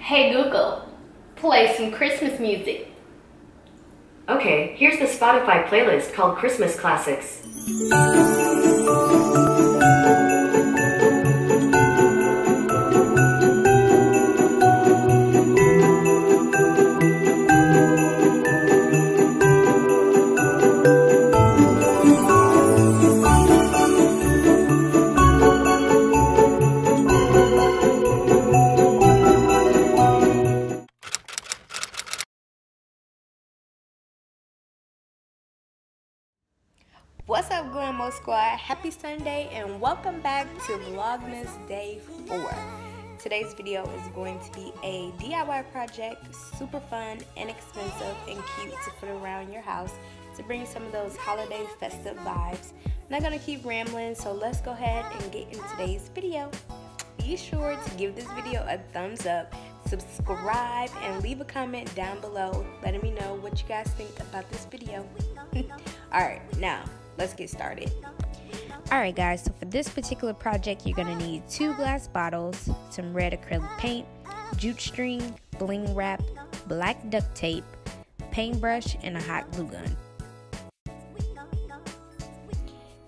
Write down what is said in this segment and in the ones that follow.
Hey Google, play some Christmas music. Okay, here's the Spotify playlist called Christmas Classics. What's up, Grandma Squad? Happy Sunday and welcome back to Vlogmas Day 4. Today's video is going to be a DIY project, super fun, inexpensive, and cute to put around your house to bring some of those holiday festive vibes. I'm not going to keep rambling, so let's go ahead and get in today's video. Be sure to give this video a thumbs up, subscribe, and leave a comment down below letting me know what you guys think about this video. Alright, now let's get started. Alright guys, so for this particular project you're going to need 2 glass bottles, some red acrylic paint, jute string, bling wrap, black duct tape, paintbrush, and a hot glue gun.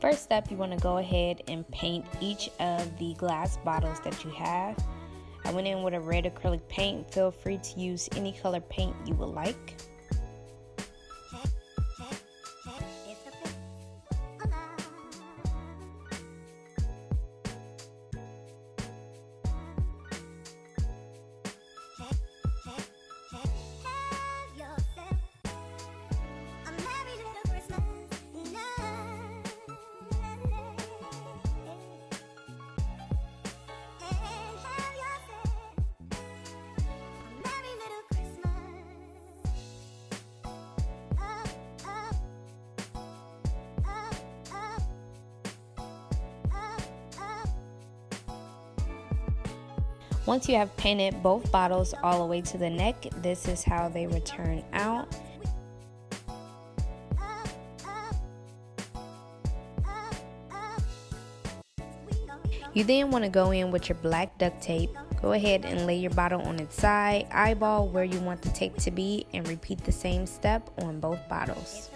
First up, you want to go ahead and paint each of the glass bottles that you have. I went in with a red acrylic paint. Feel free to use any color paint you would like. Once you have painted both bottles all the way to the neck, this is how they would turn out. You then want to go in with your black duct tape. Go ahead and lay your bottle on its side, eyeball where you want the tape to be, and repeat the same step on both bottles.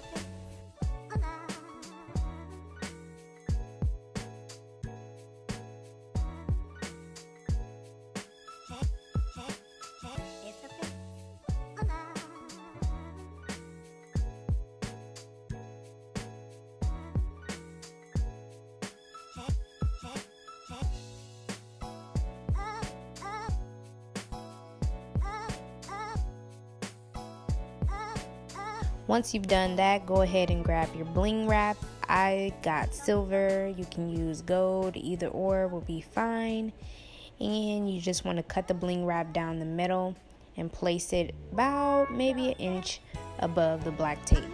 Once you've done that, go ahead and grab your bling wrap. I got silver, you can use gold, either or will be fine. And you just want to cut the bling wrap down the middle and place it about maybe an inch above the black tape.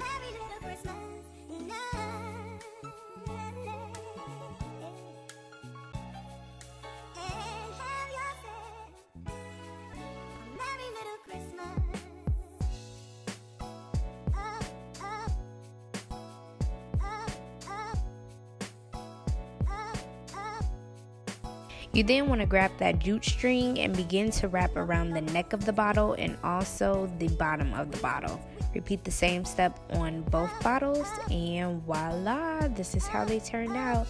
You then want to grab that jute string and begin to wrap around the neck of the bottle and also the bottom of the bottle. Repeat the same step on both bottles and voila, this is how they turned out.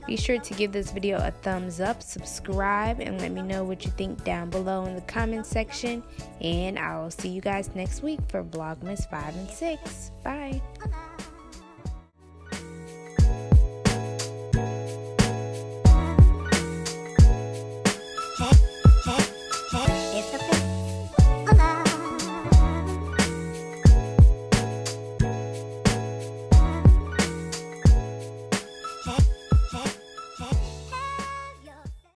Be sure to give this video a thumbs up, subscribe, and let me know what you think down below in the comment section. And I will see you guys next week for Vlogmas 5 and 6. Bye.